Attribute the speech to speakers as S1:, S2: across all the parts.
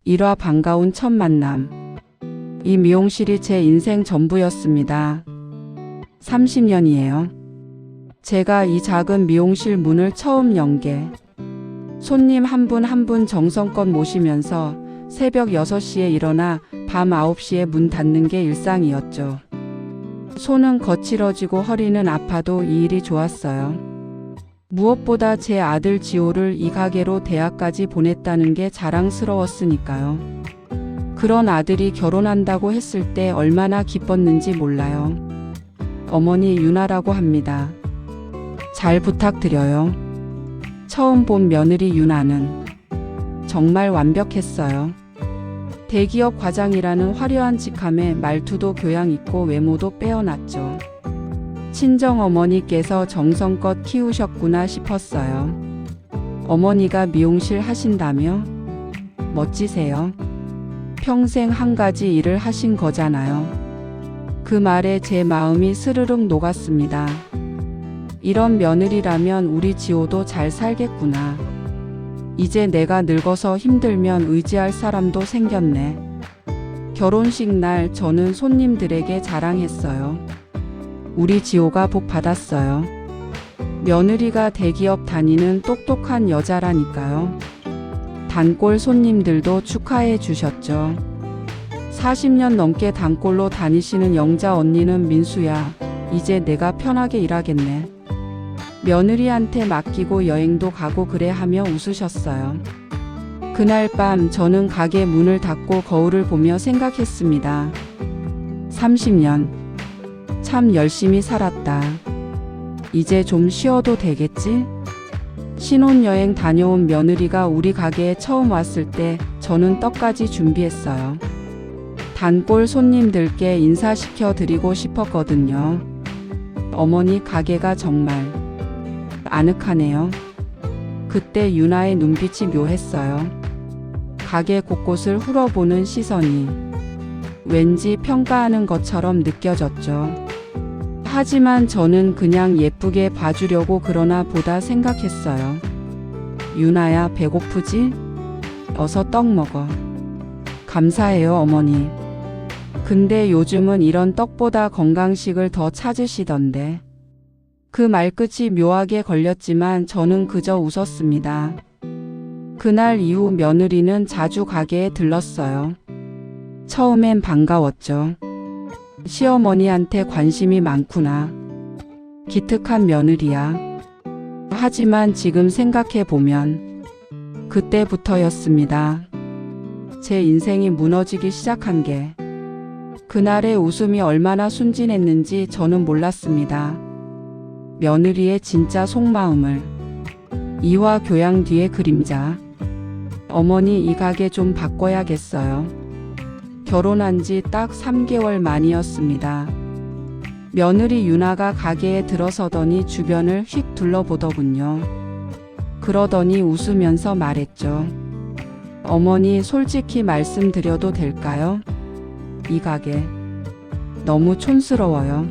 S1: 일화 반가운 첫 만남. 이 미용실이 제 인생 전부였습니다. 30년이에요. 제가 이 작은 미용실 문을 처음 연 게 손님 한 분 한 분 정성껏 모시면서 새벽 6시에 일어나 밤 9시에 문 닫는 게 일상이었죠. 손은 거칠어지고 허리는 아파도 이 일이 좋았어요. 무엇보다 제 아들 지호를 이 가게로 대학까지 보냈다는 게 자랑스러웠으니까요. 그런 아들이 결혼한다고 했을 때 얼마나 기뻤는지 몰라요. 어머니 유나라고 합니다. 잘 부탁드려요. 처음 본 며느리 유나는 정말 완벽했어요. 대기업 과장이라는 화려한 직함에 말투도 교양 있고 외모도 빼어났죠. 친정어머니께서 정성껏 키우셨구나 싶었어요. 어머니가 미용실 하신다며? 멋지세요. 평생 한 가지 일을 하신 거잖아요. 그 말에 제 마음이 스르륵 녹았습니다. 이런 며느리라면 우리 지호도 잘 살겠구나. 이제 내가 늙어서 힘들면 의지할 사람도 생겼네. 결혼식 날 저는 손님들에게 자랑했어요. 우리 지호가 복 받았어요. 며느리가 대기업 다니는 똑똑한 여자라니까요. 단골 손님들도 축하해 주셨죠. 40년 넘게 단골로 다니시는 영자 언니는 민수야, 이제 내가 편하게 일하겠네. 며느리한테 맡기고 여행도 가고 그래 하며 웃으셨어요. 그날 밤 저는 가게 문을 닫고 거울을 보며 생각했습니다. 30년. 참 열심히 살았다. 이제 좀 쉬어도 되겠지? 신혼여행 다녀온 며느리가 우리 가게에 처음 왔을 때 저는 떡까지 준비했어요. 단골 손님들께 인사시켜 드리고 싶었거든요. 어머니 가게가 정말 아늑하네요. 그때 유나의 눈빛이 묘했어요. 가게 곳곳을 훑어보는 시선이 왠지 평가하는 것처럼 느껴졌죠. 하지만 저는 그냥 예쁘게 봐주려고 그러나 보다 생각했어요. 유나야, 배고프지? 어서 떡 먹어. 감사해요, 어머니. 근데 요즘은 이런 떡보다 건강식을 더 찾으시던데. 그 말끝이 묘하게 걸렸지만 저는 그저 웃었습니다. 그날 이후 며느리는 자주 가게에 들렀어요. 처음엔 반가웠죠. 시어머니한테 관심이 많구나. 기특한 며느리야. 하지만 지금 생각해보면 그때부터였습니다. 제 인생이 무너지기 시작한 게. 그날의 웃음이 얼마나 순진했는지 저는 몰랐습니다. 며느리의 진짜 속마음을. 이화 교양 뒤의 그림자. 어머니 이 가게 좀 바꿔야겠어요. 결혼한 지 딱 3개월 만이었습니다. 며느리 유나가 가게에 들어서더니 주변을 휙 둘러보더군요. 그러더니 웃으면서 말했죠. 어머니 솔직히 말씀드려도 될까요? 이 가게 너무 촌스러워요.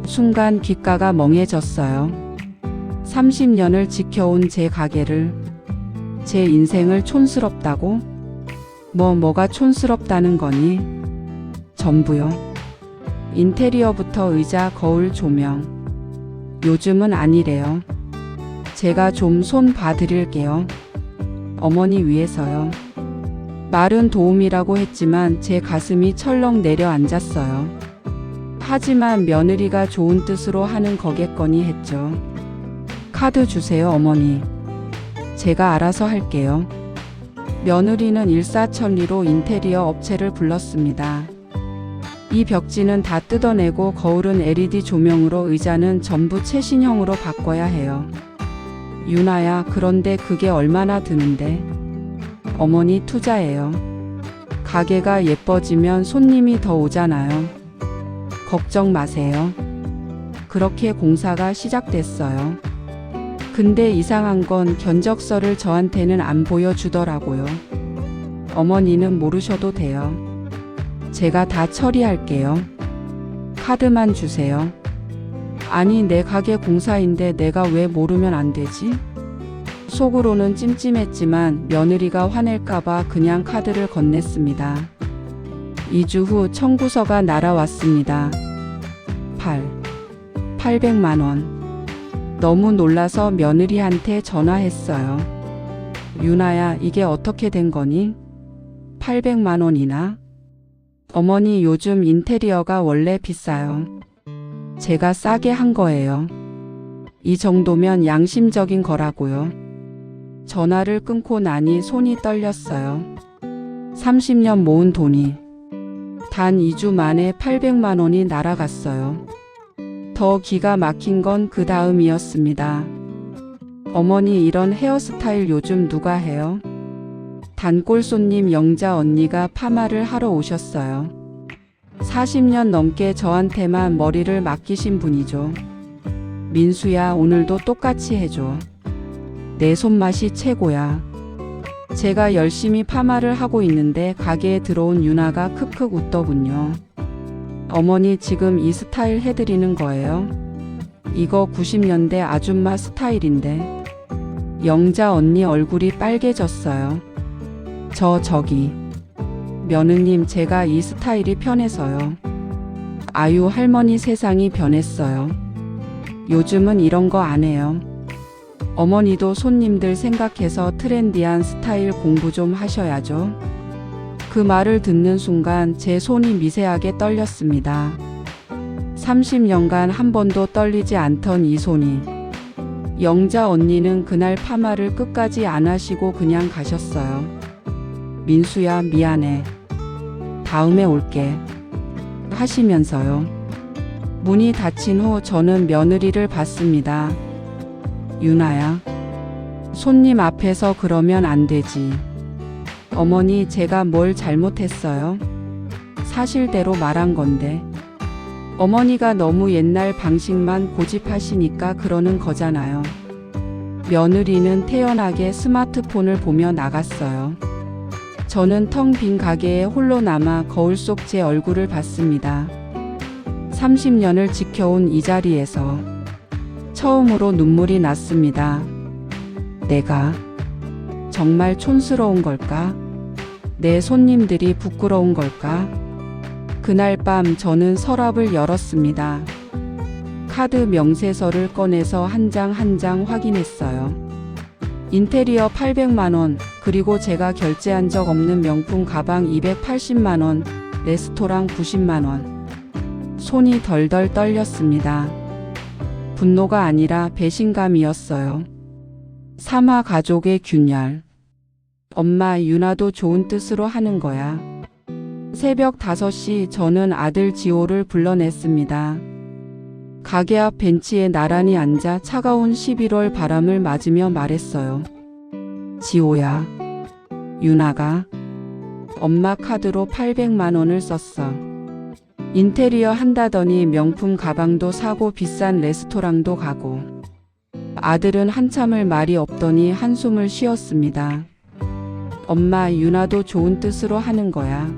S1: 순간 귓가가 멍해졌어요. 30년을 지켜온 제 가게를, 제 인생을 촌스럽다고? 뭐가 촌스럽다는 거니? 전부요. 인테리어부터 의자, 거울, 조명. 요즘은 아니래요. 제가 좀 손 봐드릴게요. 어머니 위해서요. 말은 도움이라고 했지만 제 가슴이 철렁 내려앉았어요. 하지만 며느리가 좋은 뜻으로 하는 거겠거니 했죠. 카드 주세요, 어머니. 제가 알아서 할게요. 며느리는 일사천리로 인테리어 업체를 불렀습니다. 이 벽지는 다 뜯어내고 거울은 LED 조명으로, 의자는 전부 최신형으로 바꿔야 해요. 유나야, 그런데 그게 얼마나 드는데? 어머니 투자예요. 가게가 예뻐지면 손님이 더 오잖아요. 걱정 마세요. 그렇게 공사가 시작됐어요. 근데 이상한 건 견적서를 저한테는 안 보여주더라고요. 어머니는 모르셔도 돼요. 제가 다 처리할게요. 카드만 주세요. 아니, 내 가게 공사인데 내가 왜 모르면 안 되지? 속으로는 찜찜했지만 며느리가 화낼까봐 그냥 카드를 건넸습니다. 2주 후 청구서가 날아왔습니다. 800만 원. 너무 놀라서 며느리한테 전화했어요. 유나야, 이게 어떻게 된 거니? 800만 원이나? 어머니, 요즘 인테리어가 원래 비싸요. 제가 싸게 한 거예요. 이 정도면 양심적인 거라고요. 전화를 끊고 나니 손이 떨렸어요. 30년 모은 돈이 단 2주 만에 800만 원이 날아갔어요. 더 기가 막힌 건 그 다음이었습니다. 어머니, 이런 헤어스타일 요즘 누가 해요? 단골 손님 영자 언니가 파마를 하러 오셨어요. 40년 넘게 저한테만 머리를 맡기신 분이죠. 민수야, 오늘도 똑같이 해줘. 내 손맛이 최고야. 제가 열심히 파마를 하고 있는데 가게에 들어온 유나가 크크 웃더군요. 어머니, 지금 이 스타일 해드리는 거예요? 이거 90년대 아줌마 스타일인데. 영자 언니 얼굴이 빨개졌어요. 저기. 며느님, 제가 이 스타일이 편해서요. 아유, 할머니, 세상이 변했어요. 요즘은 이런 거 안 해요. 어머니도 손님들 생각해서 트렌디한 스타일 공부 좀 하셔야죠. 그 말을 듣는 순간 제 손이 미세하게 떨렸습니다. 30년간 한 번도 떨리지 않던 이 손이. 영자 언니는 그날 파마를 끝까지 안 하시고 그냥 가셨어요. 민수야, 미안해. 다음에 올게. 하시면서요. 문이 닫힌 후 저는 며느리를 봤습니다. 유나야, 손님 앞에서 그러면 안 되지. 어머니, 제가 뭘 잘못했어요? 사실대로 말한 건데. 어머니가 너무 옛날 방식만 고집하시니까 그러는 거잖아요. 며느리는 태연하게 스마트폰을 보며 나갔어요. 저는 텅 빈 가게에 홀로 남아 거울 속 제 얼굴을 봤습니다. 30년을 지켜온 이 자리에서 처음으로 눈물이 났습니다. 내가 정말 촌스러운 걸까? 내 손님들이 부끄러운 걸까? 그날 밤 저는 서랍을 열었습니다. 카드 명세서를 꺼내서 한 장 한 장 확인했어요. 인테리어 800만 원, 그리고 제가 결제한 적 없는 명품 가방 280만 원, 레스토랑 90만 원. 손이 덜덜 떨렸습니다. 분노가 아니라 배신감이었어요. 삼화 가족의 균열. 엄마, 유나도 좋은 뜻으로 하는 거야. 새벽 5시 저는 아들 지호를 불러냈습니다. 가게 앞 벤치에 나란히 앉아 차가운 11월 바람을 맞으며 말했어요. 지호야, 유나가 엄마 카드로 800만 원을 썼어. 인테리어 한다더니 명품 가방도 사고 비싼 레스토랑도 가고. 아들은 한참을 말이 없더니 한숨을 쉬었습니다. 엄마, 유나도 좋은 뜻으로 하는 거야.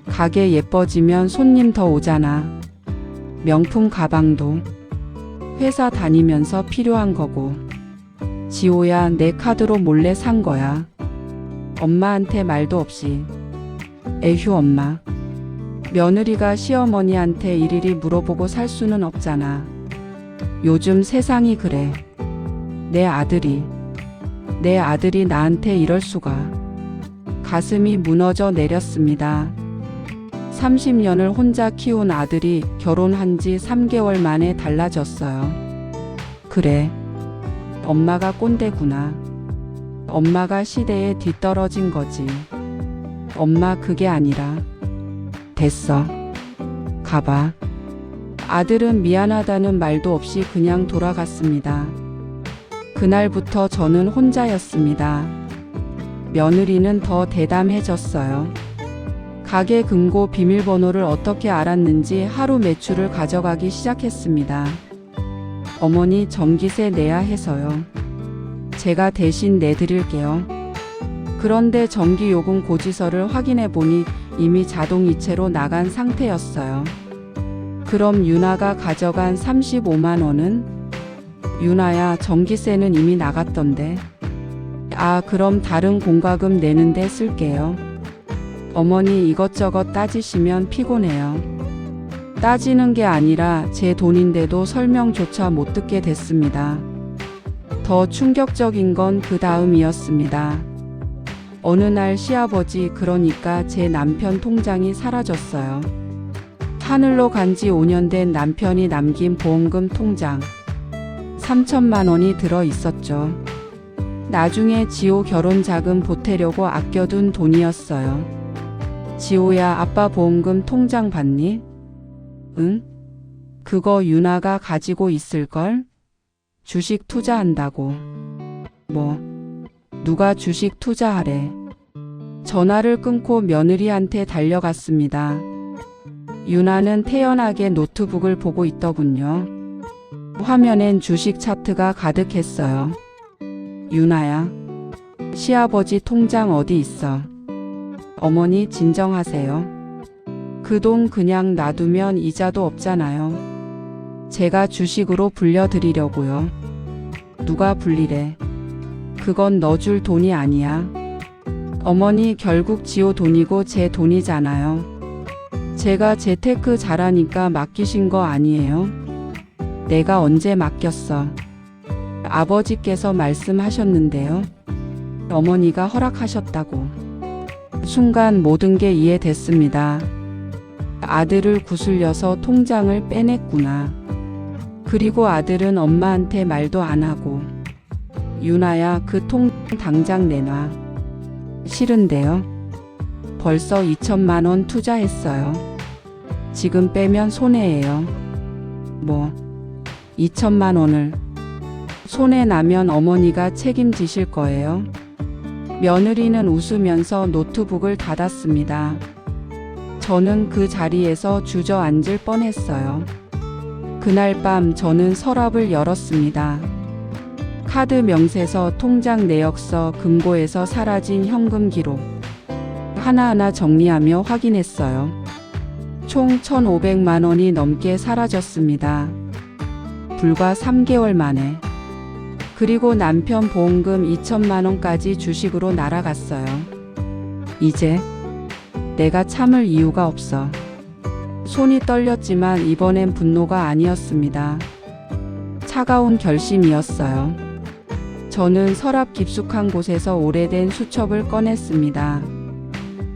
S1: 가게 예뻐지면 손님 더 오잖아. 명품 가방도 회사 다니면서 필요한 거고. 지호야, 내 카드로 몰래 산 거야. 엄마한테 말도 없이. 에휴, 엄마. 며느리가 시어머니한테 일일이 물어보고 살 수는 없잖아. 요즘 세상이 그래. 내 아들이 나한테 이럴 수가. 가슴이 무너져 내렸습니다. 30년을 혼자 키운 아들이 결혼한 지 3개월 만에 달라졌어요. 그래, 엄마가 꼰대구나. 엄마가 시대에 뒤떨어진 거지. 엄마, 그게 아니라. 됐어. 가봐. 아들은 미안하다는 말도 없이 그냥 돌아갔습니다. 그날부터 저는 혼자였습니다. 며느리는 더 대담해졌어요. 가게 금고 비밀번호를 어떻게 알았는지 하루 매출을 가져가기 시작했습니다. 어머니, 전기세 내야 해서요. 제가 대신 내드릴게요. 그런데 전기요금 고지서를 확인해 보니 이미 자동이체로 나간 상태였어요. 그럼 유나가 가져간 35만 원은? 유나야, 전기세는 이미 나갔던데. 아, 그럼 다른 공과금 내는데 쓸게요. 어머니 이것저것 따지시면 피곤해요. 따지는 게 아니라 제 돈인데도 설명조차 못 듣게 됐습니다. 더 충격적인 건 그 다음이었습니다. 어느 날 시아버지, 그러니까 제 남편 통장이 사라졌어요. 하늘로 간 지 5년 된 남편이 남긴 보험금 통장. 3천만 원이 들어 있었죠. 나중에 지호 결혼 자금 보태려고 아껴둔 돈이었어요. 지호야, 아빠 보험금 통장 봤니? 응? 그거 유나가 가지고 있을걸? 주식 투자한다고. 뭐? 누가 주식 투자하래? 전화를 끊고 며느리한테 달려갔습니다. 유나는 태연하게 노트북을 보고 있더군요. 화면엔 주식 차트가 가득했어요. 유나야, 시아버지 통장 어디 있어? 어머니 진정하세요. 그 돈 그냥 놔두면 이자도 없잖아요. 제가 주식으로 불려드리려고요. 누가 불리래? 그건 너 줄 돈이 아니야. 어머니, 결국 지호 돈이고 제 돈이잖아요. 제가 재테크 잘하니까 맡기신 거 아니에요? 내가 언제 맡겼어? 아버지께서 말씀하셨는데요. 어머니가 허락하셨다고. 순간 모든 게 이해됐습니다. 아들을 구슬려서 통장을 빼냈구나. 그리고 아들은 엄마한테 말도 안 하고. 유나야, 그 통 당장 내놔. 싫은데요. 벌써 2천만 원 투자했어요. 지금 빼면 손해예요. 뭐? 2천만 원을 손해 나면 어머니가 책임지실 거예요? 며느리는 웃으면서 노트북을 닫았습니다. 저는 그 자리에서 주저앉을 뻔했어요. 그날 밤 저는 서랍을 열었습니다. 카드 명세서, 통장 내역서, 금고에서 사라진 현금 기록. 하나하나 정리하며 확인했어요. 총 1,500만 원이 넘게 사라졌습니다. 불과 3개월 만에. 그리고 남편 보험금 2천만 원까지 주식으로 날아갔어요. 이제 내가 참을 이유가 없어. 손이 떨렸지만 이번엔 분노가 아니었습니다. 차가운 결심이었어요. 저는 서랍 깊숙한 곳에서 오래된 수첩을 꺼냈습니다.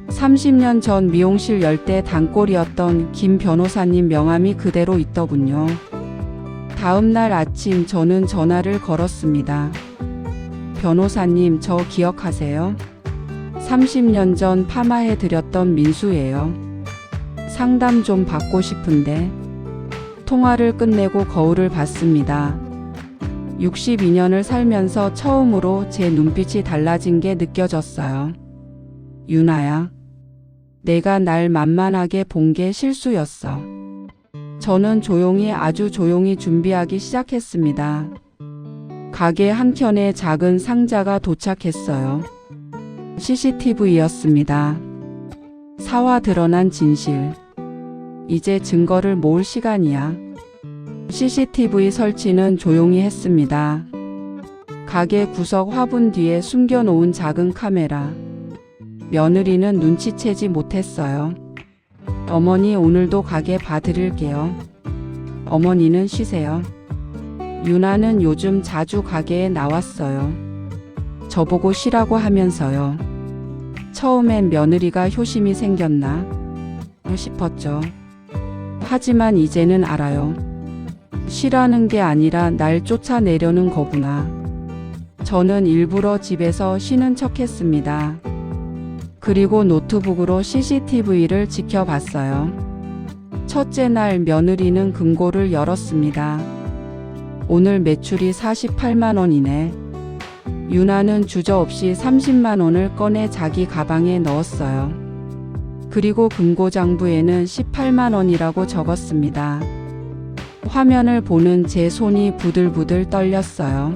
S1: 30년 전 미용실 열 때 단골이었던 김 변호사님 명함이 그대로 있더군요. 다음 날 아침 저는 전화를 걸었습니다. 변호사님, 저 기억하세요? 30년 전 파마해 드렸던 민수예요. 상담 좀 받고 싶은데. 통화를 끝내고 거울을 봤습니다. 62년을 살면서 처음으로 제 눈빛이 달라진 게 느껴졌어요. 유나야, 내가 날 만만하게 본 게 실수였어. 저는 조용히, 아주 조용히 준비하기 시작했습니다. 가게 한켠에 작은 상자가 도착했어요. CCTV였습니다. 사화 드러난 진실. 이제 증거를 모을 시간이야. CCTV 설치는 조용히 했습니다. 가게 구석 화분 뒤에 숨겨놓은 작은 카메라. 며느리는 눈치채지 못했어요. 어머니, 오늘도 가게 봐드릴게요. 어머니는 쉬세요. 유나는 요즘 자주 가게에 나왔어요. 저보고 쉬라고 하면서요. 처음엔 며느리가 효심이 생겼나 싶었죠. 하지만 이제는 알아요. 쉬라는 게 아니라 날 쫓아내려는 거구나. 저는 일부러 집에서 쉬는 척했습니다. 그리고 노트북으로 CCTV를 지켜봤어요. 첫째 날 며느리는 금고를 열었습니다. 오늘 매출이 48만 원이네. 유나는 주저없이 30만 원을 꺼내 자기 가방에 넣었어요. 그리고 금고장부에는 18만 원이라고 적었습니다. 화면을 보는 제 손이 부들부들 떨렸어요.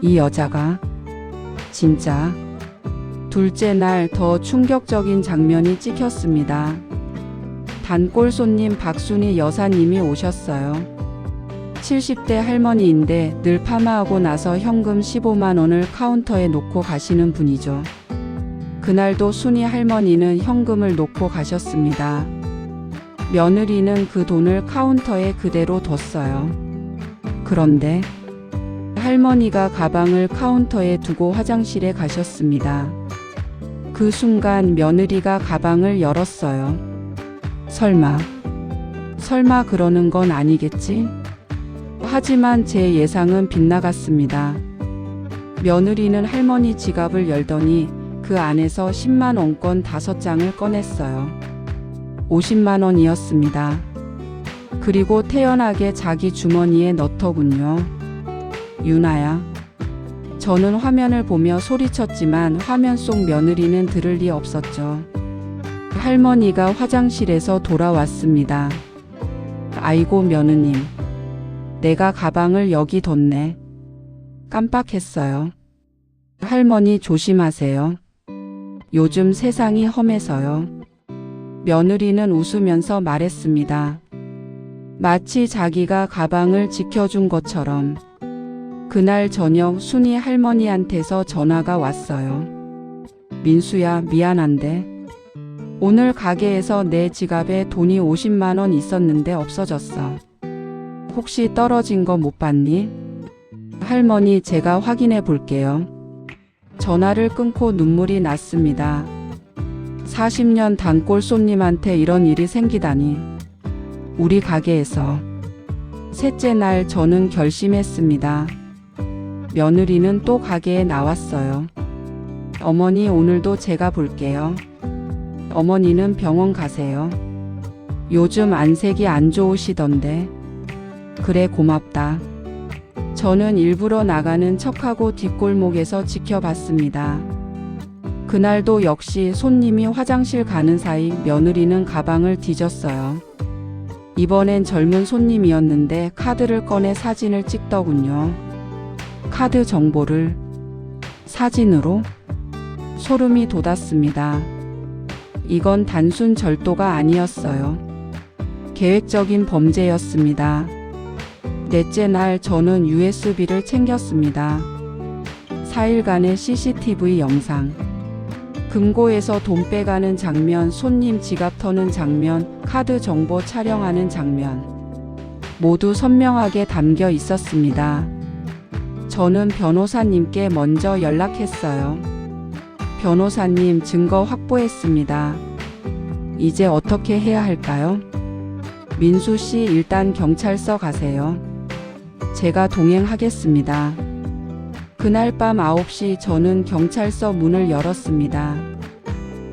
S1: 이 여자가 진짜. 둘째 날 더 충격적인 장면이 찍혔습니다. 단골 손님 박순희 여사님이 오셨어요. 70대 할머니인데 늘 파마하고 나서 현금 15만 원을 카운터에 놓고 가시는 분이죠. 그날도 순이 할머니는 현금을 놓고 가셨습니다. 며느리는 그 돈을 카운터에 그대로 뒀어요. 그런데 할머니가 가방을 카운터에 두고 화장실에 가셨습니다. 그 순간 며느리가 가방을 열었어요. 설마 그러는 건 아니겠지? 하지만 제 예상은 빗나갔습니다. 며느리는 할머니 지갑을 열더니 그 안에서 10만 원권 5장을 꺼냈어요. 50만 원이었습니다. 그리고 태연하게 자기 주머니에 넣더군요. 유나야. 저는 화면을 보며 소리쳤지만 화면 속 며느리는 들을 리 없었죠. 할머니가 화장실에서 돌아왔습니다. 아이고 며느님. 내가 가방을 여기 뒀네. 깜빡했어요. 할머니 조심하세요. 요즘 세상이 험해서요. 며느리는 웃으면서 말했습니다. 마치 자기가 가방을 지켜준 것처럼. 그날 저녁 순이 할머니한테서 전화가 왔어요. 민수야, 미안한데 오늘 가게에서 내 지갑에 돈이 50만 원 있었는데 없어졌어. 혹시 떨어진 거 못 봤니? 할머니, 제가 확인해 볼게요. 전화를 끊고 눈물이 났습니다. 40년 단골 손님한테 이런 일이 생기다니. 우리 가게에서. 셋째 날 저는 결심했습니다. 며느리는 또 가게에 나왔어요. 어머니, 오늘도 제가 볼게요. 어머니는 병원 가세요. 요즘 안색이 안 좋으시던데. 그래, 고맙다. 저는 일부러 나가는 척하고 뒷골목에서 지켜봤습니다. 그날도 역시 손님이 화장실 가는 사이 며느리는 가방을 뒤졌어요. 이번엔 젊은 손님이었는데 카드를 꺼내 사진을 찍더군요. 카드 정보를 사진으로? 소름이 돋았습니다. 이건 단순 절도가 아니었어요. 계획적인 범죄였습니다. 넷째 날 저는 USB를 챙겼습니다. 4일간의 CCTV 영상. 금고에서 돈 빼가는 장면, 손님 지갑 터는 장면, 카드 정보 촬영하는 장면. 모두 선명하게 담겨 있었습니다. 저는 변호사님께 먼저 연락했어요. 변호사님, 증거 확보했습니다. 이제 어떻게 해야 할까요? 민수 씨, 일단 경찰서 가세요. 제가 동행하겠습니다. 그날 밤 9시 저는 경찰서 문을 열었습니다.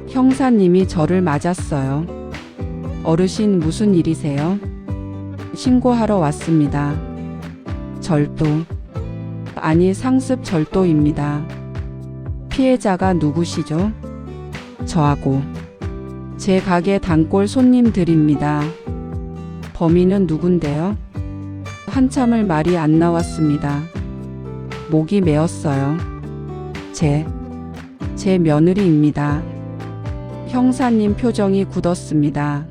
S1: 형사님이 저를 맞았어요. 어르신, 무슨 일이세요? 신고하러 왔습니다. 절도. 아니, 상습 절도입니다. 피해자가 누구시죠? 저하고 제 가게 단골 손님들입니다. 범인은 누군데요? 한참을 말이 안 나왔습니다. 목이 메었어요. 제 며느리입니다. 형사님 표정이 굳었습니다.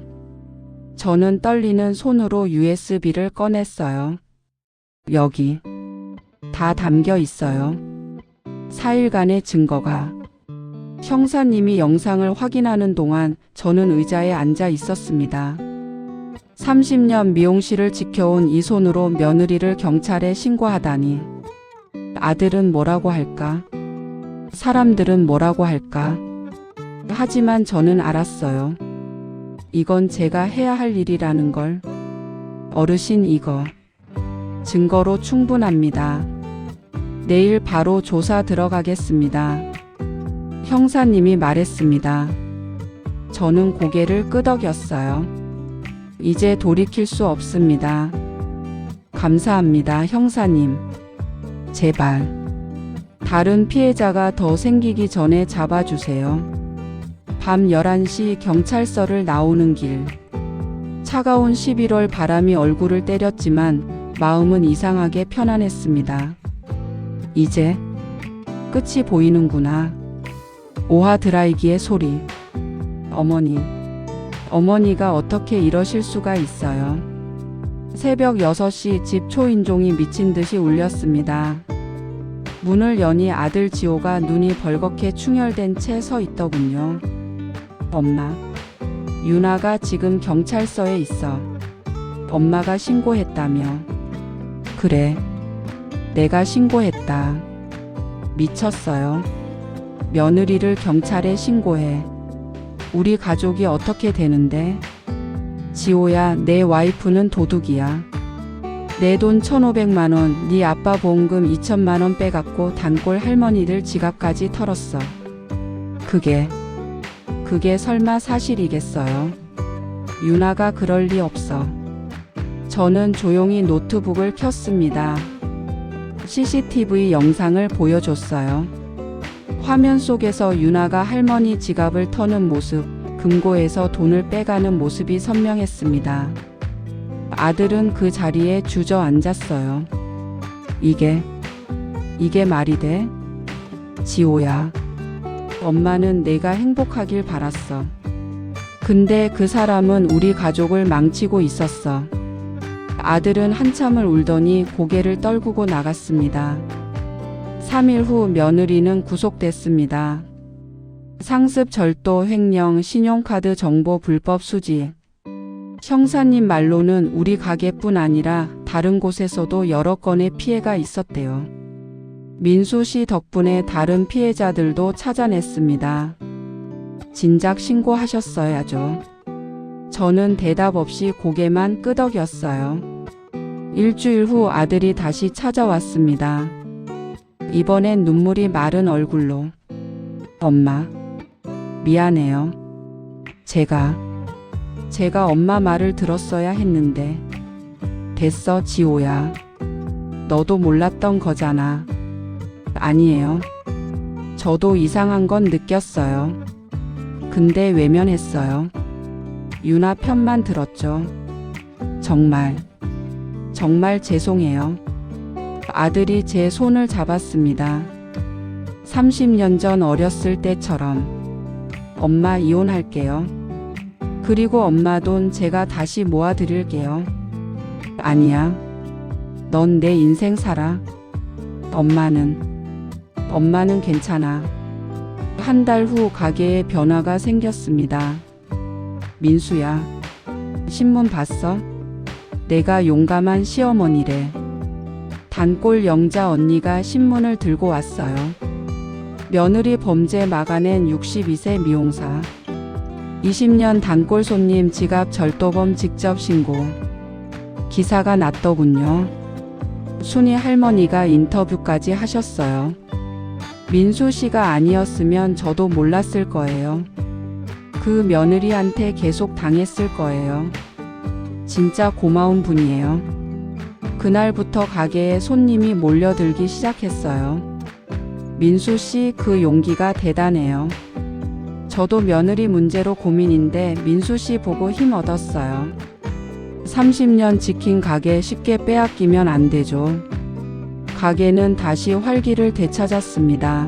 S1: 저는 떨리는 손으로 USB를 꺼냈어요. 여기 다 담겨 있어요. 4일간의 증거가. 형사님이 영상을 확인하는 동안 저는 의자에 앉아 있었습니다. 30년 미용실을 지켜온 이 손으로 며느리를 경찰에 신고하다니. 아들은 뭐라고 할까? 사람들은 뭐라고 할까? 하지만 저는 알았어요. 이건 제가 해야 할 일이라는 걸. 어르신, 이거 증거로 충분합니다. 내일 바로 조사 들어가겠습니다. 형사님이 말했습니다. 저는 고개를 끄덕였어요. 이제 돌이킬 수 없습니다. 감사합니다, 형사님. 제발 다른 피해자가 더 생기기 전에 잡아주세요. 밤 11시 경찰서를 나오는 길. 차가운 11월 바람이 얼굴을 때렸지만 마음은 이상하게 편안했습니다. 이제 끝이 보이는구나. 오하 드라이기의 소리. 어머니가 어떻게 이러실 수가 있어요. 새벽 6시 집 초인종이 미친 듯이 울렸습니다. 문을 여니 아들 지호가 눈이 벌겋게 충혈된 채 서 있더군요. 엄마, 유나가 지금 경찰서에 있어. 엄마가 신고했다며. 그래, 내가 신고했다. 미쳤어요. 며느리를 경찰에 신고해. 우리 가족이 어떻게 되는데? 지호야, 내 와이프는 도둑이야. 내 돈 1,500만 원, 네 아빠 보험금 2천만 원 빼갖고 단골 할머니들 지갑까지 털었어. 그게 설마 사실이겠어요? 유나가 그럴 리 없어. 저는 조용히 노트북을 켰습니다. CCTV 영상을 보여줬어요. 화면 속에서 유나가 할머니 지갑을 터는 모습, 금고에서 돈을 빼가는 모습이 선명했습니다. 아들은 그 자리에 주저앉았어요. 이게 말이 돼? 지호야, 엄마는 내가 행복하길 바랐어. 근데 그 사람은 우리 가족을 망치고 있었어. 아들은 한참을 울더니 고개를 떨구고 나갔습니다. 3일 후 며느리는 구속됐습니다. 상습 절도 횡령 신용카드 정보 불법 수집. 형사님 말로는 우리 가게뿐 아니라 다른 곳에서도 여러 건의 피해가 있었대요. 민수 씨 덕분에 다른 피해자들도 찾아냈습니다. 진작 신고하셨어야죠. 저는 대답 없이 고개만 끄덕였어요. 일주일 후 아들이 다시 찾아왔습니다. 이번엔 눈물이 마른 얼굴로. 엄마, 미안해요. 제가 엄마 말을 들었어야 했는데. 됐어, 지호야. 너도 몰랐던 거잖아. 아니에요. 저도 이상한 건 느꼈어요. 근데 외면했어요. 유나 편만 들었죠. 정말 죄송해요. 아들이 제 손을 잡았습니다. 30년 전 어렸을 때처럼. 엄마 이혼할게요. 그리고 엄마 돈 제가 다시 모아드릴게요. 아니야. 넌 내 인생 살아. 엄마는 괜찮아. 한 달 후 가게에 변화가 생겼습니다. 민수야, 신문 봤어? 내가 용감한 시어머니래. 단골 영자 언니가 신문을 들고 왔어요. 며느리 범죄 막아낸 62세 미용사. 20년 단골 손님 지갑 절도범 직접 신고. 기사가 났더군요. 순이 할머니가 인터뷰까지 하셨어요. 민수 씨가 아니었으면 저도 몰랐을 거예요. 그 며느리한테 계속 당했을 거예요. 진짜 고마운 분이에요. 그날부터 가게에 손님이 몰려들기 시작했어요. 민수 씨 그 용기가 대단해요. 저도 며느리 문제로 고민인데 민수 씨 보고 힘 얻었어요. 30년 지킨 가게 쉽게 빼앗기면 안 되죠. 가게는 다시 활기를 되찾았습니다.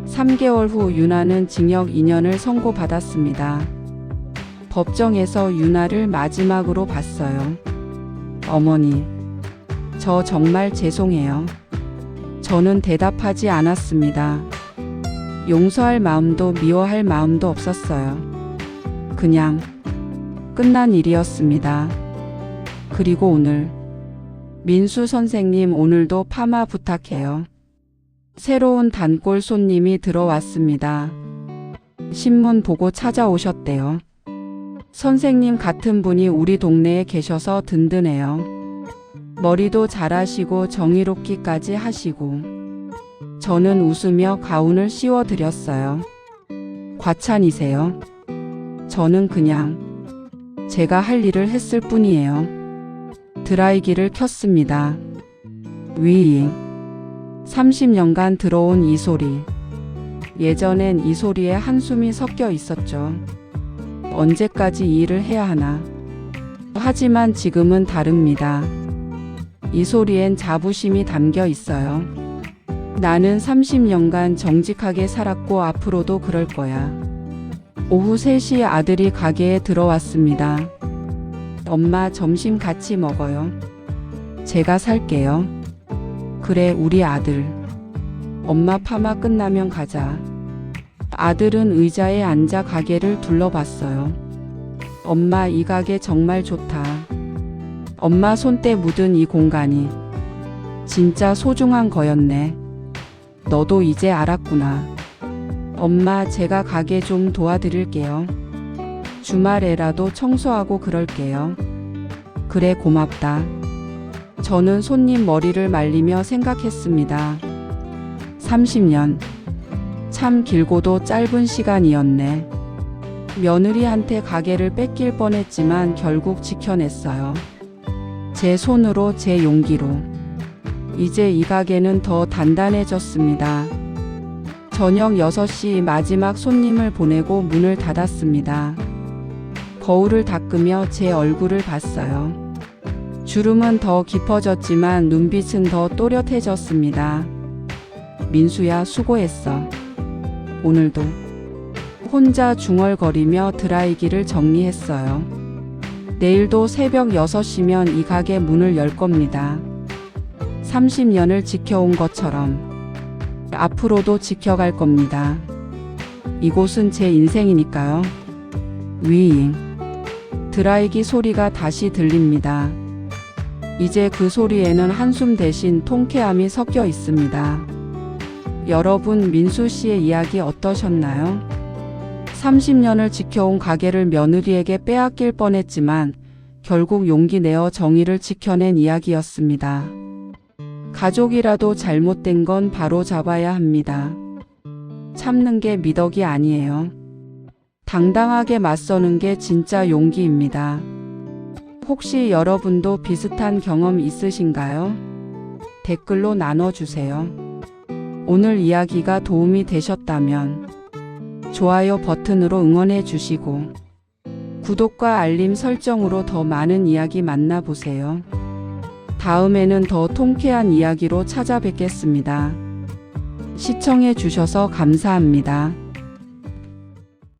S1: 3개월 후 유나는 징역 2년을 선고받았습니다. 법정에서 유나를 마지막으로 봤어요. 어머니, 저 정말 죄송해요. 저는 대답하지 않았습니다. 용서할 마음도 미워할 마음도 없었어요. 그냥 끝난 일이었습니다. 그리고 오늘, 민수 선생님 오늘도 파마 부탁해요. 새로운 단골 손님이 들어왔습니다. 신문 보고 찾아오셨대요. 선생님 같은 분이 우리 동네에 계셔서 든든해요. 머리도 잘하시고 정의롭기까지 하시고. 저는 웃으며 가운을 씌워드렸어요. 과찬이세요. 저는 그냥 제가 할 일을 했을 뿐이에요. 드라이기를 켰습니다. 위 30년간 들어온 이 소리. 예전엔 이 소리에 한숨이 섞여 있었죠. 언제까지 이 일을 해야 하나. 하지만 지금은 다릅니다. 이 소리엔 자부심이 담겨 있어요. 나는 30년간 정직하게 살았고 앞으로도 그럴 거야. 오후 3시 아들이 가게에 들어왔습니다. 엄마 점심 같이 먹어요. 제가 살게요. 그래, 우리 아들. 엄마 파마 끝나면 가자. 아들은 의자에 앉아 가게를 둘러봤어요. 엄마, 이 가게 정말 좋다. 엄마 손때 묻은 이 공간이 진짜 소중한 거였네. 너도 이제 알았구나. 엄마, 제가 가게 좀 도와드릴게요. 주말에라도 청소하고 그럴게요. 그래, 고맙다. 저는 손님 머리를 말리며 생각했습니다. 30년. 참 길고도 짧은 시간이었네. 며느리한테 가게를 뺏길 뻔했지만 결국 지켜냈어요. 제 손으로, 제 용기로. 이제 이 가게는 더 단단해졌습니다. 저녁 6시 마지막 손님을 보내고 문을 닫았습니다. 거울을 닦으며 제 얼굴을 봤어요. 주름은 더 깊어졌지만 눈빛은 더 또렷해졌습니다. 민수야, 수고했어. 오늘도. 혼자 중얼거리며 드라이기를 정리했어요. 내일도 새벽 6시면 이 가게 문을 열 겁니다. 30년을 지켜온 것처럼 앞으로도 지켜갈 겁니다. 이곳은 제 인생이니까요. 위잉. 드라이기 소리가 다시 들립니다. 이제 그 소리에는 한숨 대신 통쾌함이 섞여 있습니다. 여러분, 민수 씨의 이야기 어떠셨나요? 30년을 지켜온 가게를 며느리에게 빼앗길 뻔했지만 결국 용기 내어 정의를 지켜낸 이야기였습니다. 가족이라도 잘못된 건 바로 잡아야 합니다. 참는 게 미덕이 아니에요. 당당하게 맞서는 게 진짜 용기입니다. 혹시 여러분도 비슷한 경험 있으신가요? 댓글로 나눠주세요. 오늘 이야기가 도움이 되셨다면 좋아요 버튼으로 응원해 주시고 구독과 알림 설정으로 더 많은 이야기 만나보세요. 다음에는 더 통쾌한 이야기로 찾아뵙겠습니다. 시청해 주셔서 감사합니다.